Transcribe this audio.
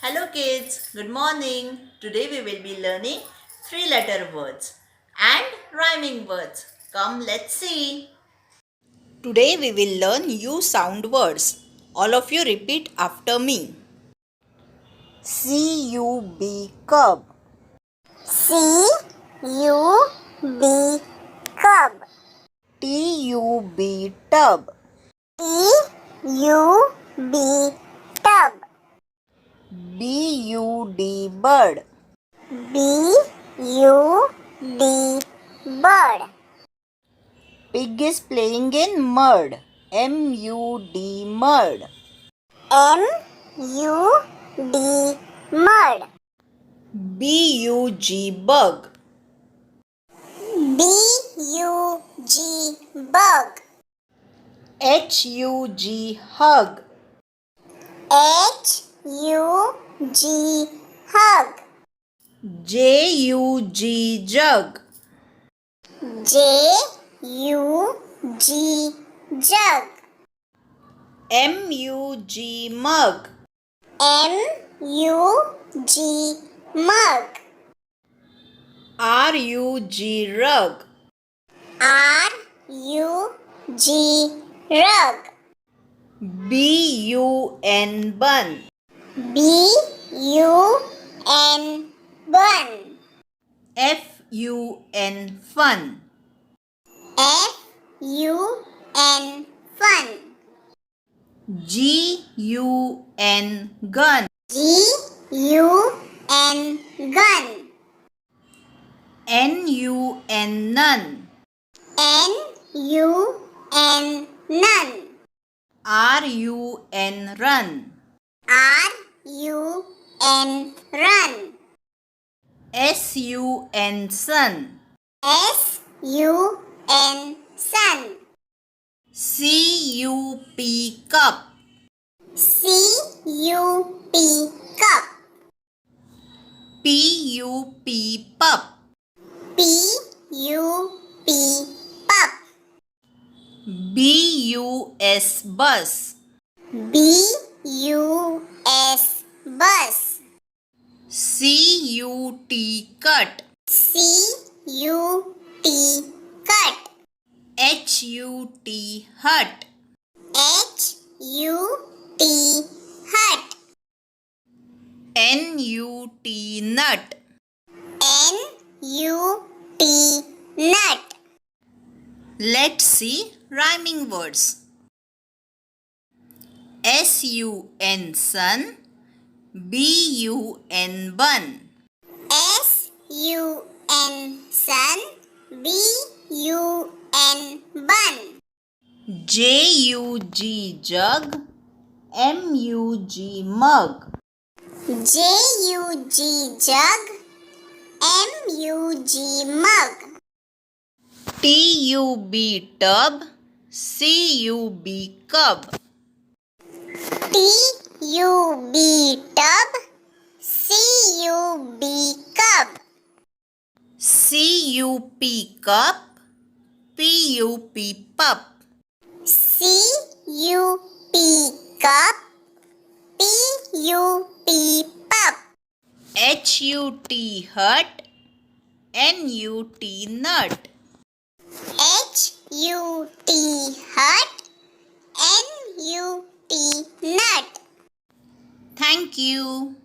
Hello kids, good morning. Today we will be learning three-letter words and rhyming words. Come, let's see. Today we will learn U sound words. All of you repeat after me. C-U-B cub. C-U-B cub. T-U-B tub. T-U-B tub. B-U-D bird. B-U-D bird. Pig is playing in mud. M-U-D mud. M-U-D mud. B-U-G bug. B-U-G bug. H-U-G hug. H-U-G hug. J-U-G jug. J-U-G jug. M-U-G mug. M-U-G mug. R-U-G rug. R-U-G rug. B-U-N bun. B-U-N bun. F-U-N fun. F-U-N fun. G-U-N gun. G-U-N gun. N-U-N nun. N-U-N nun. R-U-N run. R-U-N run. S-U-N sun. S-U-N sun. C-U-P cup. C-U-P cup. P-U-P pup. P-U-P pup. B-U-S bus. B-U-S bus. C-U-T cut. C-U-T cut. H-U-T hut. H-U-T hut. N-U-T nut. N-U-T nut. Let's see rhyming words. S-U-N sun. B-U-N bun. S-U-N sun. B-U-N bun. J-U-G jug. M-U-G mug. J-U-G jug. M-U-G mug. T-U-B tub. C-U-B cub. T-U-B tub. C-U-B cub. C-U-P cup. P-U-P pup. C-U-P cup. P-U-P pup. H-U-T hut. N-U-T nut. H-U-T hut. N-U-T nut. Thank you.